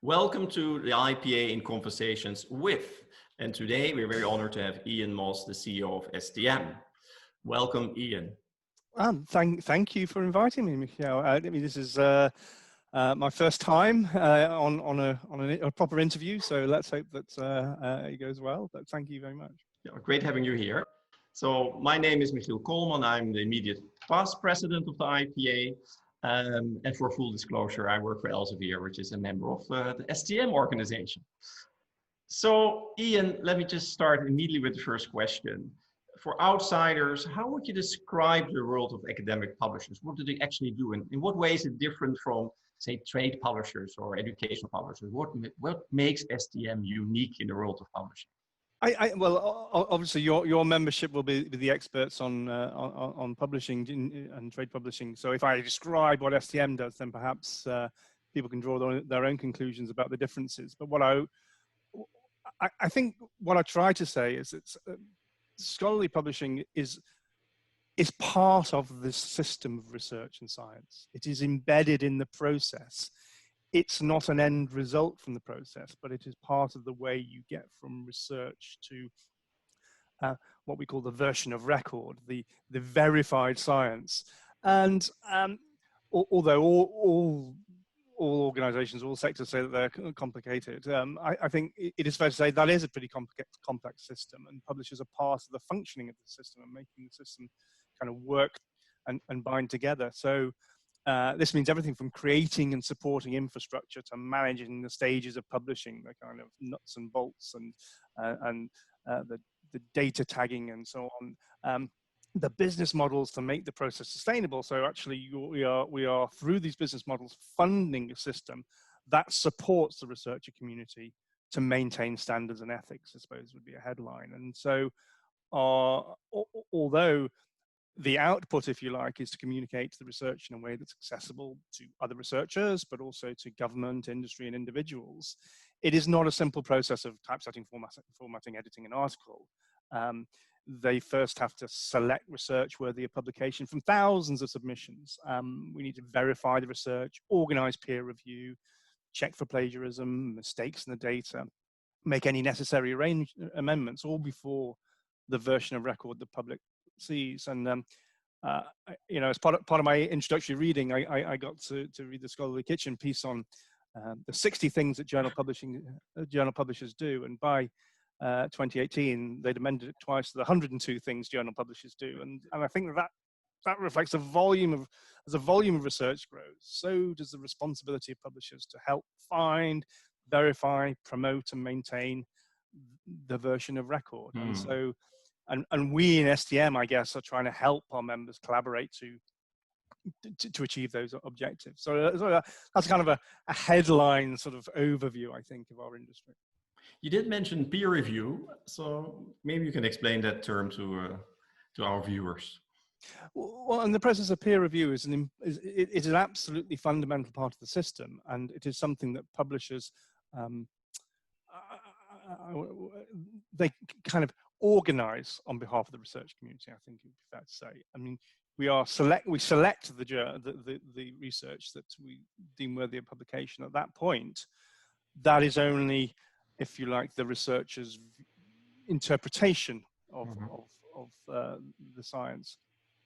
Welcome to the IPA in Conversations with, and today we're very honored to have Ian Moss, the CEO of STM. Welcome, Ian. Thank you for inviting me, Michiel. I mean, this is my first time on a proper interview, so let's hope that it goes well. But thank you very much. Yeah, great having you here. So my name is Michiel Kolman. I'm the immediate past president of the IPA. And for full disclosure, I work for Elsevier, which is a member of the STM organization. So Ian, let me just start immediately with the first question. For outsiders, how would you describe the world of academic publishers? What do they actually do? And in what way is it different from, say, trade publishers or educational publishers? What makes STM unique in the world of publishing? Well, obviously, your membership will be the experts on publishing and trade publishing. So if I describe what STM does, then perhaps people can draw their own conclusions about the differences. But what I think what I try to say is that scholarly publishing is part of this system of research and science. It is embedded in the process. It's not an end result from the process, but it is part of the way you get from research to what we call the version of record, the verified science. And although all organizations, all sectors say that they're complicated, I think it is fair to say that is a pretty complex system, and publishers are part of the functioning of the system and making the system kind of work and bind together. So this means everything from creating and supporting infrastructure to managing the stages of publishing, the kind of nuts and bolts and the data tagging and so on. The business models to make the process sustainable. So actually we are through these business models funding a system that supports the researcher community to maintain standards and ethics, I suppose would be a headline. And so although the output, if you like, is to communicate the research in a way that's accessible to other researchers, but also to government, industry, and individuals, it is not a simple process of typesetting, formatting, editing an article. They first have to select research worthy of publication from thousands of submissions. We need to verify the research, organize peer review, check for plagiarism, mistakes in the data, make any necessary amendments, all before the version of record the public sees. And you know, as part of my introductory reading, I got to read the Scholarly Kitchen piece on the 60 things that journal publishers do, and by 2018 they'd amended it twice to the 102 things journal publishers do, and I think that reflects as the volume of research grows, so does the responsibility of publishers to help find, verify, promote, and maintain the version of record. And so and we in STM, I guess, are trying to help our members collaborate to achieve those objectives. So that's kind of a headline sort of overview, I think, of our industry. You did mention peer review, so maybe you can explain that term to our viewers. Well, and the process of peer review is an absolutely fundamental part of the system, and it is something that publishers they kind of organize on behalf of the research community, I think it would be fair to say. I mean, we select the research that we deem worthy of publication. At that point, that is only, if you like, the researcher's interpretation of the science.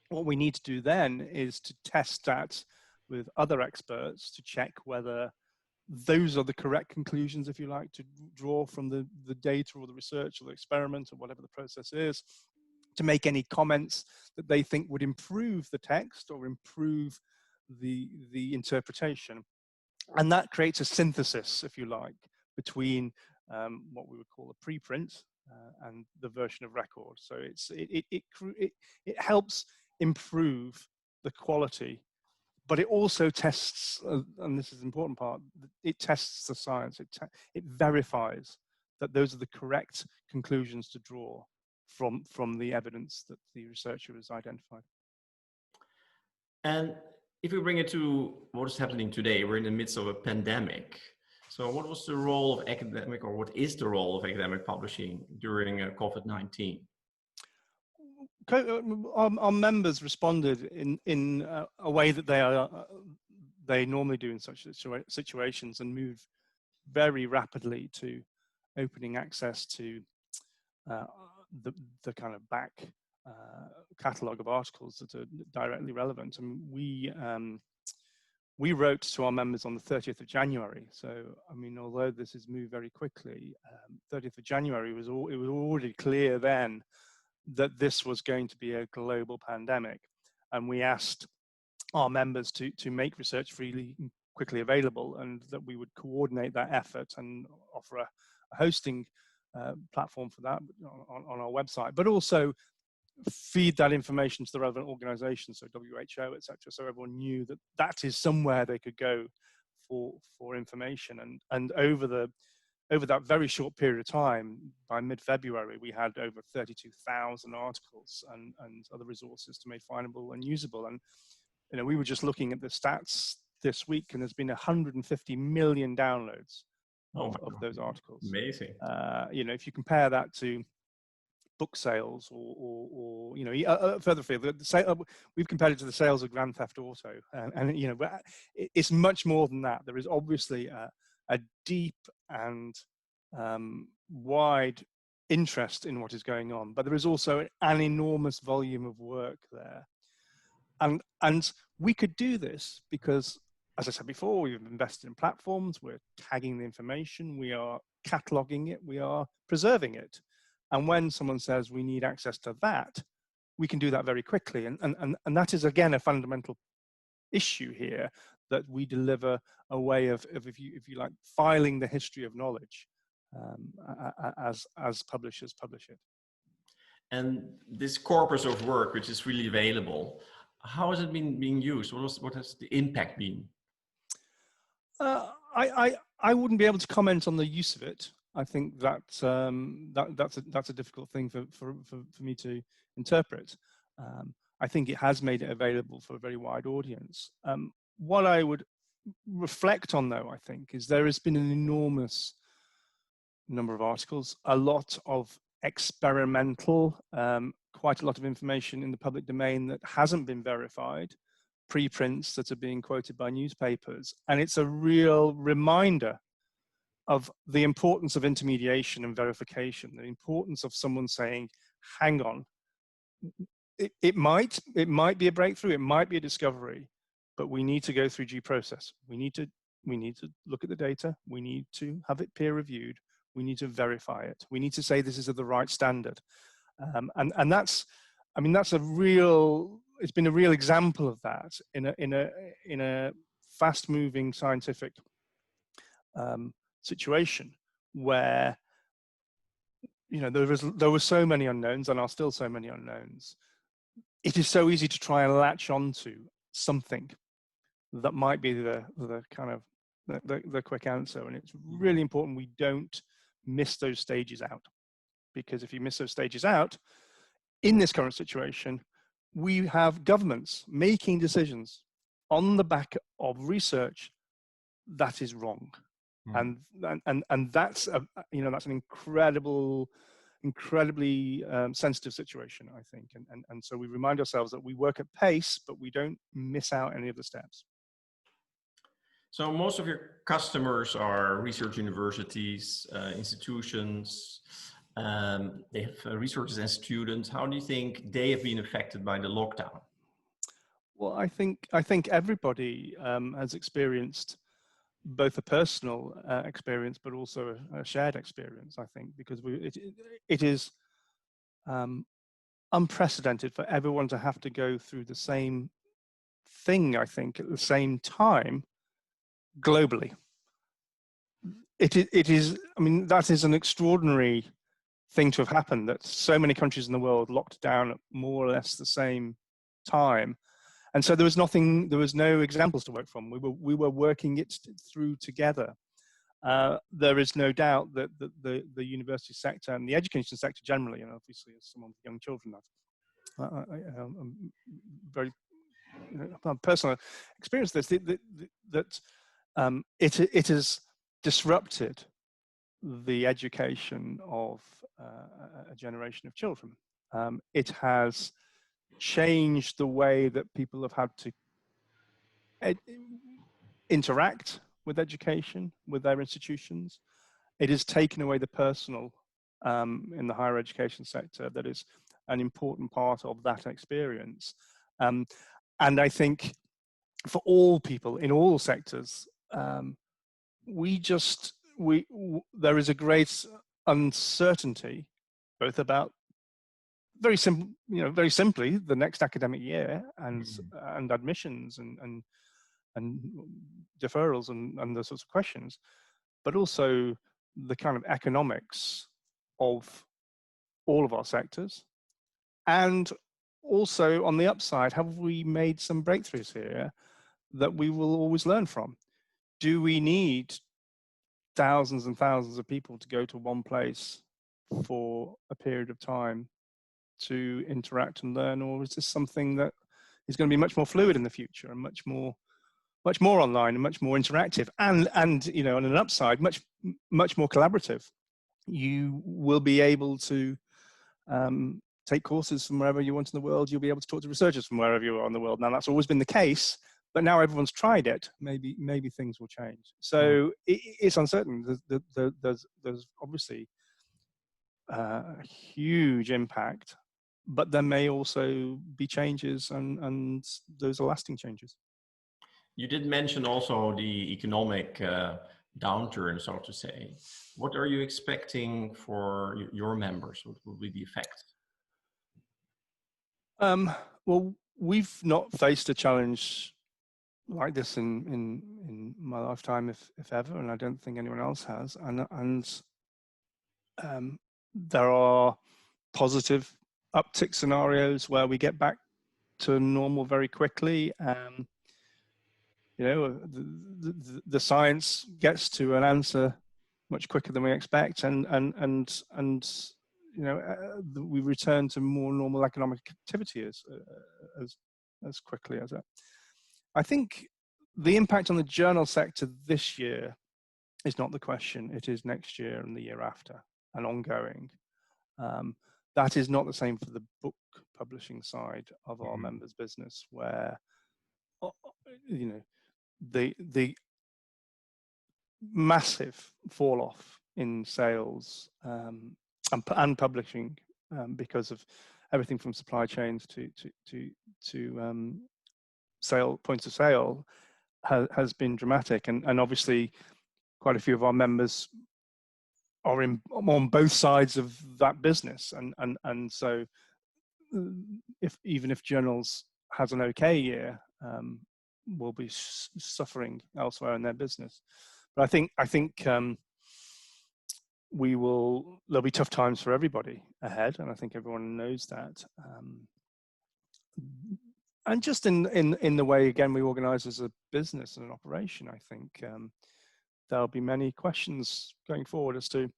What we need to do then is to test that with other experts to check whether those are the correct conclusions, if you like, to draw from the data or the research or the experiment or whatever the process is, to make any comments that they think would improve the text or improve the interpretation. And that creates a synthesis, if you like, between what we would call a preprint and the version of record. So it helps improve the quality, but it also tests, and this is the important part, it tests the science. It verifies that those are the correct conclusions to draw from the evidence that the researcher has identified. And if we bring it to what is happening today, we're in the midst of a pandemic. So what was the role of academic, or what is the role of academic publishing during COVID-19? Our members responded in a way that they normally do in such situations, and moved very rapidly to opening access to uh, the kind of back catalogue of articles that are directly relevant. And we wrote to our members on the 30th of January. So, I mean, although this has moved very quickly, 30th of January it was already clear then that this was going to be a global pandemic. And we asked our members to make research freely and quickly available, and that we would coordinate that effort and offer a hosting platform for that on our website, but also feed that information to the relevant organizations, so WHO, etc., so everyone knew that that is somewhere they could go for information. And over that very short period of time, by mid-February, we had over 32,000 articles and other resources to make findable and usable. And you know, we were just looking at the stats this week, and there's been 150 million downloads of those articles. Amazing. You know, if you compare that to book sales or you know, further afield, we've compared it to the sales of Grand Theft Auto, and you know, it's much more than that. There is obviously a deep and wide interest in what is going on, but there is also an enormous volume of work there. And we could do this because, as I said before, we've invested in platforms, we're tagging the information, we are cataloging it, we are preserving it. And when someone says we need access to that, we can do that very quickly. And that is, again, a fundamental issue here, that we deliver a way of if you like, filing the history of knowledge as publishers publish it. And this corpus of work, which is really available, how has it been being used? What has the impact been? I wouldn't be able to comment on the use of it. I think that's a difficult thing for me to interpret. I think it has made it available for a very wide audience. What I would reflect on, though, I think, is there has been an enormous number of articles, a lot of experimental, quite a lot of information in the public domain that hasn't been verified, preprints that are being quoted by newspapers. And it's a real reminder of the importance of intermediation and verification, the importance of someone saying, hang on, it might be a breakthrough, it might be a discovery, but we need to go through due process. We need to look at the data, we need to have it peer reviewed, we need to verify it, we need to say this is of the right standard. And that's, I mean, that's a real, it's been a real example of that in a fast-moving scientific situation where, you know, there were so many unknowns and are still so many unknowns. It is so easy to try and latch onto something that might be the kind of the quick answer, and it's really important we don't miss those stages out, because if you miss those stages out in this current situation, we have governments making decisions on the back of research that is wrong. And that's you know, that's an incredibly sensitive situation, I think. And so we remind ourselves that we work at pace, but we don't miss out any of the steps. So most of your customers are research universities, institutions. They have researchers and students. How do you think they have been affected by the lockdown? Well, I think everybody has experienced both a personal experience, but also a shared experience, I think, because it is unprecedented for everyone to have to go through the same thing, I think, at the same time, globally. It is, I mean, that is an extraordinary thing to have happened, that so many countries in the world locked down at more or less the same time. And so there was no examples to work from. We were working it through together. There is no doubt that the university sector and the education sector generally, and obviously as someone with young children, I'm very personal experience this, that it has disrupted the education of a generation of children. It has changed the way that people have had to interact with education, with their institutions. It has taken away the personal in the higher education sector that is an important part of that experience. And I think for all people in all sectors, there is a great uncertainty, both about very simple, very simply, the next academic year and admissions and deferrals and those sorts of questions, but also the kind of economics of all of our sectors. And also on the upside, have we made some breakthroughs here that we will always learn from? Do we need thousands and thousands of people to go to one place for a period of time to interact and learn, or is this something that is going to be much more fluid in the future and much more online and much more interactive and on an upside, much more collaborative? You will be able to take courses from wherever you want in the world. You'll be able to talk to researchers from wherever you are in the world. Now, that's always been the case, but now everyone's tried it. Maybe things will change. So it's uncertain. There's obviously a huge impact, but there may also be changes, and those are lasting changes. You did mention also the economic downturn, so to say. What are you expecting for your members? What will be the effect? Well, we've not faced a challenge like this in my lifetime, if ever, and I don't think anyone else has. And there are positive uptick scenarios where we get back to normal very quickly. The science gets to an answer much quicker than we expect, and we return to more normal economic activity as quickly as that. I think the impact on the journal sector this year is not the question. It is next year and the year after and ongoing. That is not the same for the book publishing side of our members' business, where the massive fall off in sales and publishing because of everything from supply chains to points of sale has been dramatic, and obviously quite a few of our members are on both sides of that business, and so even if journals has an okay year, will be suffering elsewhere in their business. But I think there'll be tough times for everybody ahead, and I think everyone knows that. And just in the way, again, we organize as a business and an operation, I think there'll be many questions going forward as to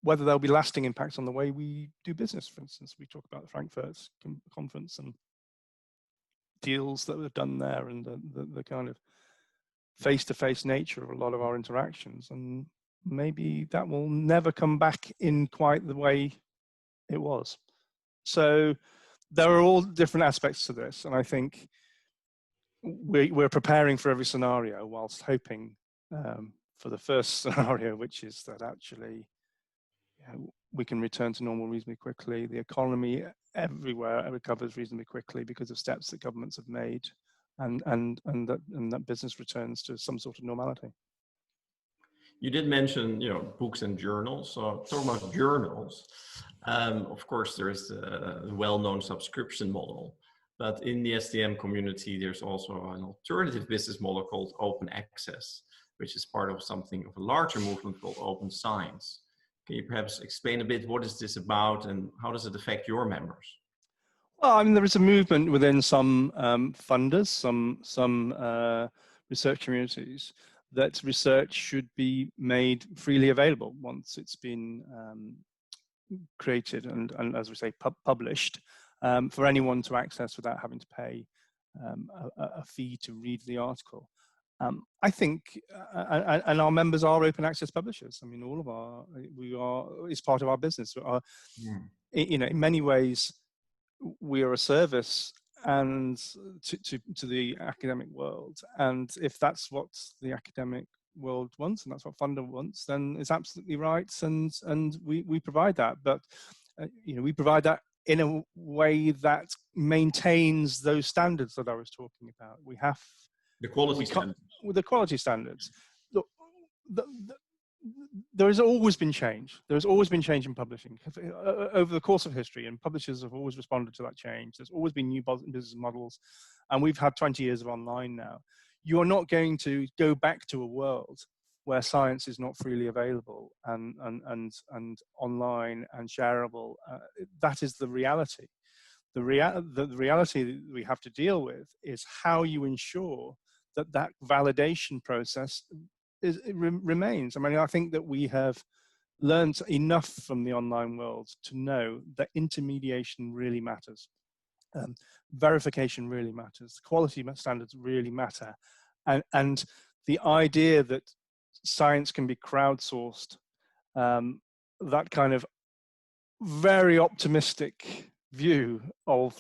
whether there'll be lasting impacts on the way we do business. For instance, we talk about the Frankfurt conference and deals that were done there, and the kind of face-to-face nature of a lot of our interactions, and maybe that will never come back in quite the way it was. So there are all different aspects to this, and I think we're preparing for every scenario whilst hoping for the first scenario, which is that actually we can return to normal reasonably quickly. The economy everywhere recovers reasonably quickly because of steps that governments have made, and that business returns to some sort of normality. You did mention, books and journals. So talking about journals, of course, there is the well-known subscription model, but in the STM community, there's also an alternative business model called open access, which is part of something of a larger movement called open science. Can you perhaps explain a bit what is this about and how does it affect your members? Well, I mean, there is a movement within some funders, some research communities, that research should be made freely available once it's been created and as we say, published, for anyone to access without having to pay a fee to read the article. I think, and our members are open access publishers. I mean, it's part of our business. In many ways, we are a service, and to the academic world. And if that's what the academic world wants, and that's what Funder wants, then it's absolutely right, and we provide that. But you know, we provide that in a way that maintains those standards that I was talking about. We have the quality standards. With the quality standards. Look, there has always been change. There has always been change in publishing over the course of history, and publishers have always responded to that change. There's always been new business models, and we've had 20 years of online now. You are not going to go back to a world where science is not freely available and online and shareable. That is the reality. The reality that we have to deal with is how you ensure that that validation process remains. I mean, I think that we have learned enough from the online world to know that intermediation really matters. Verification really matters. Quality standards really matter. And the idea that science can be crowdsourced, that kind of very optimistic view of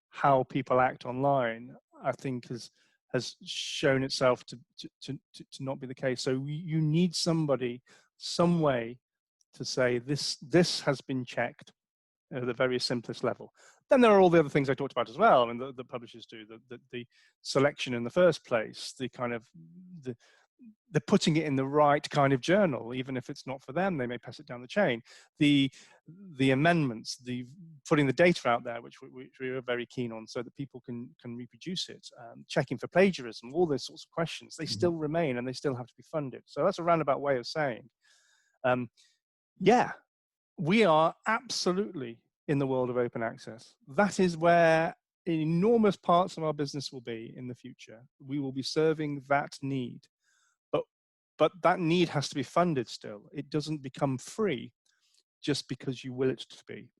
how people act online, I think has shown itself to not be the case. So you need somebody, some way to say this has been checked at the very simplest level. Then there are all the other things I talked about as well. I mean, the publishers do, the selection in the first place, the kind of, the putting it in the right kind of journal, even if it's not for them, they may pass it down the chain. The amendments, the putting the data out there, which we are very keen on, so that people can reproduce it, checking for plagiarism, all those sorts of questions, they still remain and they still have to be funded. So that's a roundabout way of saying, yeah, we are absolutely in the world of open access. That is where enormous parts of our business will be in the future. We will be serving that need. But that need has to be funded still. It doesn't become free just because you will it to be.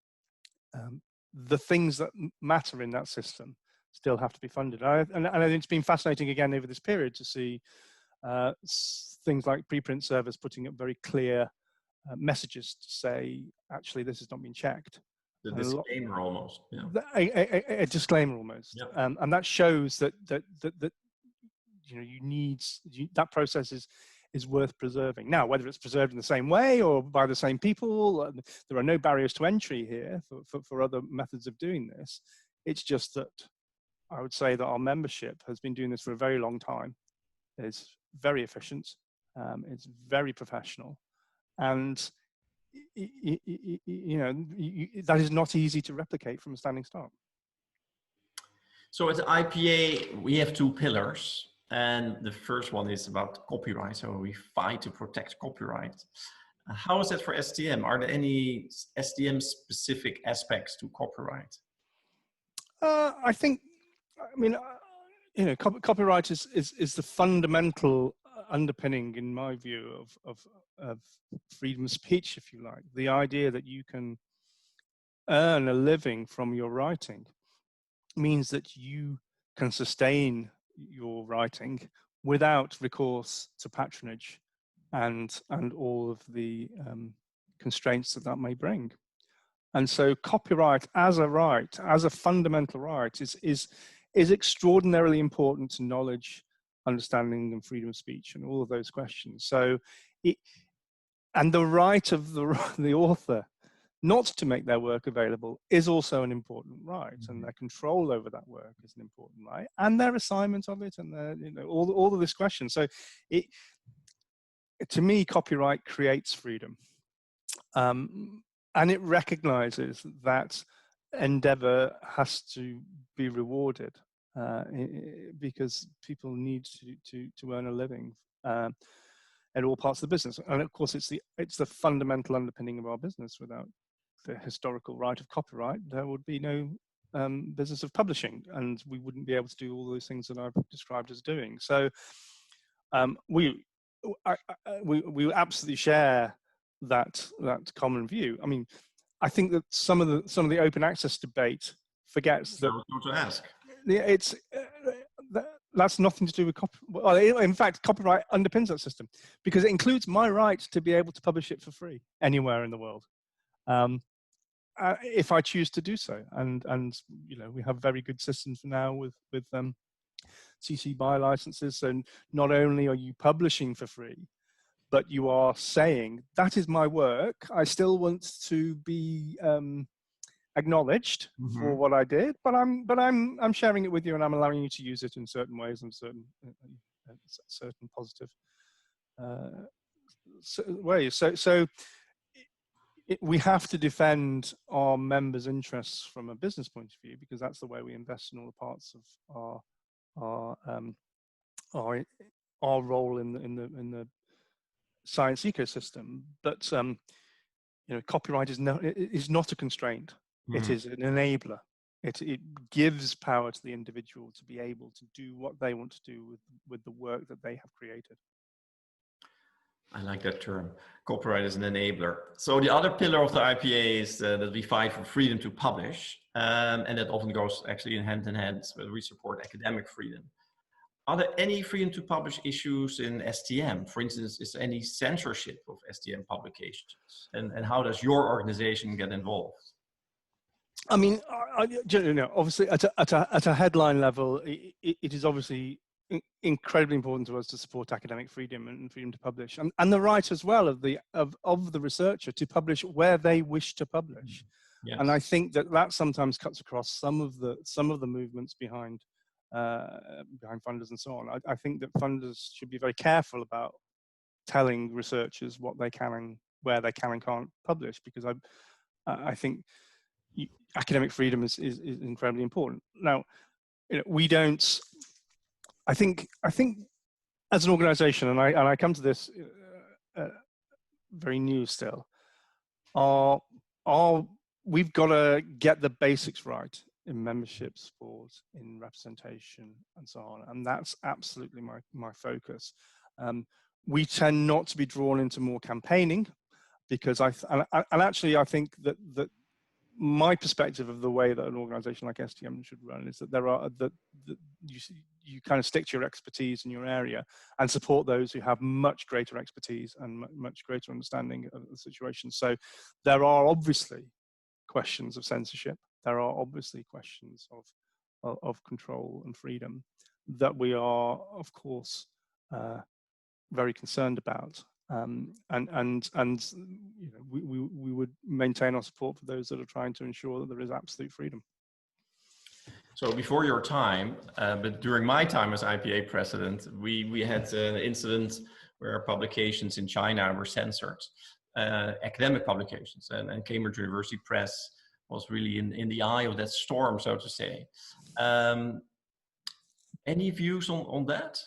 The things that matter in that system still have to be funded. And I think it's been fascinating again over this period to see things like preprint servers putting up very clear messages to say, actually, this has not been checked. The disclaimer almost. Yeah. A disclaimer almost. Yeah. And that shows that you know, that process is worth preserving. Now, whether it's preserved in the same way or by the same people, there are no barriers to entry here for other methods of doing this. It's just that I would say that our membership has been doing this for a very long time. It's very efficient. It's very professional. And, you know, that is not easy to replicate from a standing start. So at IPA, we have two pillars. And the first one is about copyright. So we fight to protect copyright. How is that for STM? Are there any STM specific aspects to copyright? I think, I mean, you know, copyright is the fundamental underpinning, in my view, of freedom of speech, if you like. The idea that you can earn a living from your writing means that you can sustain your writing without recourse to patronage and all of the constraints that may bring. And so copyright as a right, as a fundamental right, is extraordinarily important to knowledge, understanding, and freedom of speech, and all of those questions. So and the right of the author not to make their work available is also an important right, and their control over that work is an important right, and their assignment of it, and their, you know, all of this question. So to me, copyright creates freedom, and it recognizes that endeavor has to be rewarded because people need to earn a living at all parts of the business. And of course, it's the fundamental underpinning of our business. Without the historical right of copyright, there would be no business of publishing, and we wouldn't be able to do all those things that I've described as doing. So we absolutely share that common view. I mean, I think that some of the open access debate forgets that. I was going to ask. It's that's nothing to do with copyright. Well, in fact, copyright underpins that system because it includes my right to be able to publish it for free anywhere in the world. if I choose to do so. And you know, we have very good systems now with CC BY licenses. So not only are you publishing for free, but you are saying, that is my work. I still want to be acknowledged for what I did, but I'm sharing it with you, and I'm allowing you to use it in certain ways and certain positive ways. So we have to defend our members' interests from a business point of view, because that's the way we invest in all the parts of our role in the science ecosystem. But you know, copyright is not a constraint. It is an enabler. It gives power to the individual to be able to do what they want to do with the work that they have created. I like that term. Copyright is an enabler. So the other pillar of the IPA is that we fight for freedom to publish, and that often goes actually hand in hand when we support academic freedom. Are there any freedom to publish issues in STM? For instance, is there any censorship of STM publications? And how does your organization get involved? I mean, you know, obviously at a headline level, it is obviously incredibly important to us to support academic freedom and freedom to publish, and the right as well of the researcher to publish where they wish to publish. Yes. And I think that sometimes cuts across some of the movements behind funders and so on. I think that funders should be very careful about telling researchers what they can and where they can and can't publish, because I think academic freedom is incredibly important. Now, you know, we don't. I think as an organisation, and I come to this very new still. We've got to get the basics right in membership support, in representation, and so on, and that's absolutely my focus. We tend not to be drawn into more campaigning, because I think that my perspective of the way that an organisation like STM should run is that you kind of stick to your expertise in your area and support those who have much greater expertise and much greater understanding of the situation. So there are obviously questions of censorship. There are obviously questions of control and freedom that we are, of course, very concerned about. And you know, we would maintain our support for those that are trying to ensure that there is absolute freedom. So before your time, but during my time as IPA president, we had an incident where publications in China were censored, academic publications, and Cambridge University Press was really in the eye of that storm, so to say. Any views on that?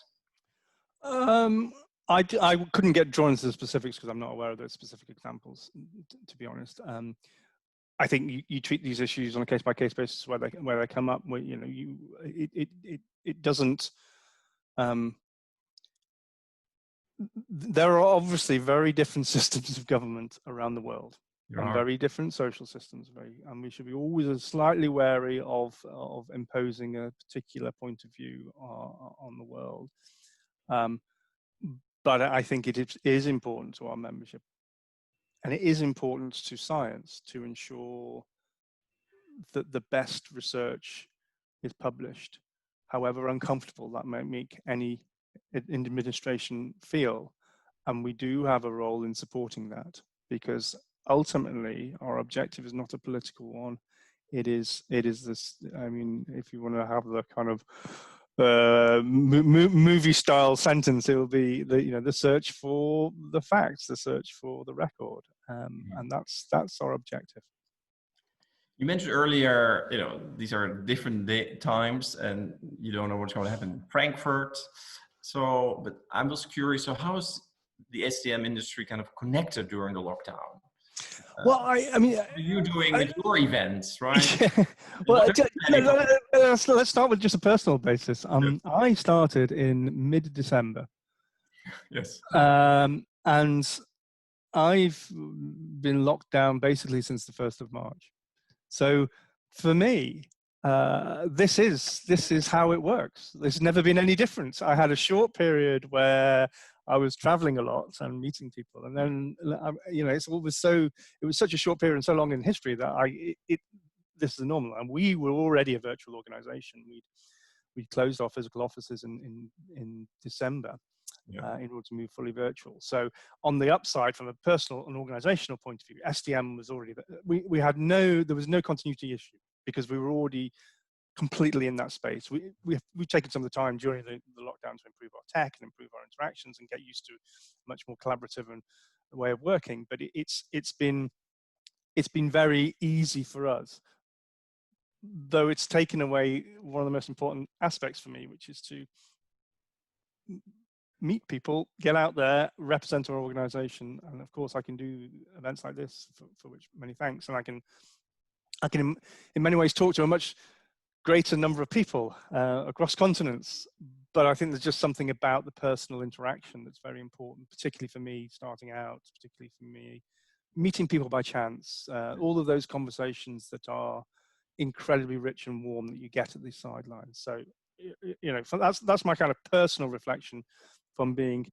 I couldn't get drawn into the specifics because I'm not aware of those specific examples, to be honest. I think you treat these issues on a case-by-case basis where they come up. Where, you know, it doesn't. There are obviously very different systems of government around the world, and very different social systems. And we should be always slightly wary of imposing a particular point of view on the world. But I think it is important to our membership, and it is important to science to ensure that the best research is published, however uncomfortable that may make any administration feel. And we do have a role in supporting that, because ultimately our objective is not a political one. It is this, I mean, if you want to have the kind of movie style sentence, it will be the search for the facts, the search for the record, and that's our objective. You mentioned earlier, you know, these are different times and you don't know what's going to happen in Frankfurt. So, but I was curious, so how is the STM industry kind of connected during the lockdown? Well, I mean, what are you doing with your events, right? Yeah. Well, let's start with just a personal basis. I started in mid-December. Yes. And I've been locked down basically since the 1st of March. So for me, this is how it works. There's never been any difference. I had a short period where I was traveling a lot and meeting people. And then, you know, it was such a short period and so long in history that this is normal. And we were already a virtual organization. We'd closed our physical offices in December. Yeah. In order to move fully virtual. So on the upside, from a personal and organizational point of view, STM was already, there was no continuity issue because we were already completely in that space. We've taken some of the time during the lockdown to improve our tech and improve our interactions and get used to a much more collaborative and way of working. But it's been very easy for us, though it's taken away one of the most important aspects for me, which is to meet people, get out there, represent our organization. And of course I can do events like this, for which many thanks. And I can in many ways talk to a much greater number of people across continents. But I think there's just something about the personal interaction that's very important, particularly for me starting out, particularly for me meeting people by chance, all of those conversations that are incredibly rich and warm that you get at these sidelines. So, you know, that's my kind of personal reflection from being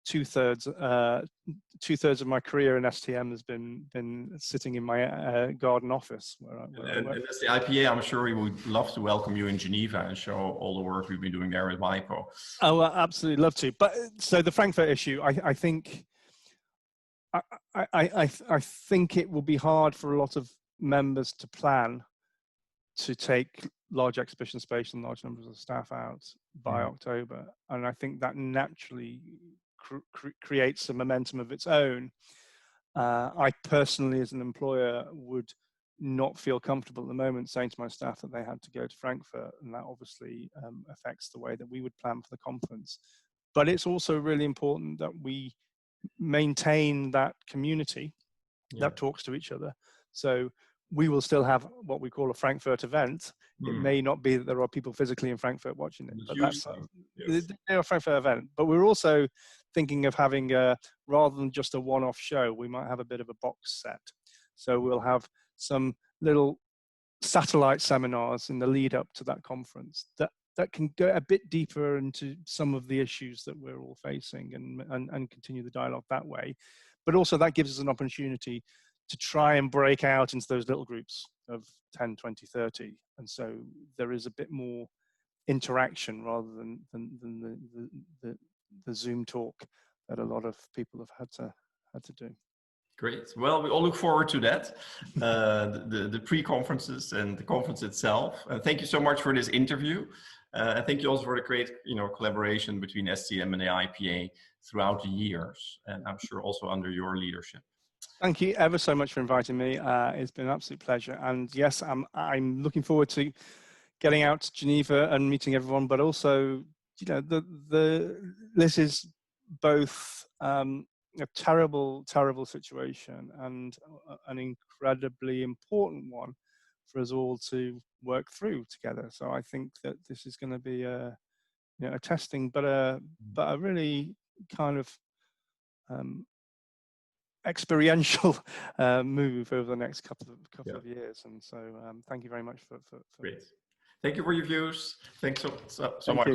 two-thirds of my career in STM has been sitting in my garden office. And as the IPA, I'm sure we would love to welcome you in Geneva and show all the work we've been doing there with WIPO. Oh, absolutely love to. But so the Frankfurt issue, I think it will be hard for a lot of members to plan to take large exhibition space and large numbers of staff out by October. And I think that naturally creates a momentum of its own. I personally, as an employer, would not feel comfortable at the moment saying to my staff that they had to go to Frankfurt, and that obviously affects the way that we would plan for the conference. But it's also really important that we maintain that community that talks to each other. So we will still have what we call a Frankfurt event. It may not be that there are people physically in Frankfurt watching it, but that's a Frankfurt event. But we're also thinking of having, rather than just a one-off show, we might have a bit of a box set. So we'll have some little satellite seminars in the lead up to that conference that can go a bit deeper into some of the issues that we're all facing and continue the dialogue that way. But also that gives us an opportunity to try and break out into those little groups of 10, 20, 30. And so there is a bit more interaction rather than the Zoom talk that a lot of people have had to do. Great. Well, we all look forward to that, the pre-conferences and the conference itself. Thank you so much for this interview. And thank you also for the great, collaboration between STM and the IPA throughout the years, and I'm sure also under your leadership. Thank you ever so much for inviting me. It's been an absolute pleasure. And yes, I'm looking forward to getting out to Geneva and meeting everyone, but also, this is both a terrible, terrible situation and an incredibly important one for us all to work through together. So I think that this is going to be a testing, but a really kind of experiential move over the next couple of years. And so thank you very much for Great. Thank you for your views. Thanks so much.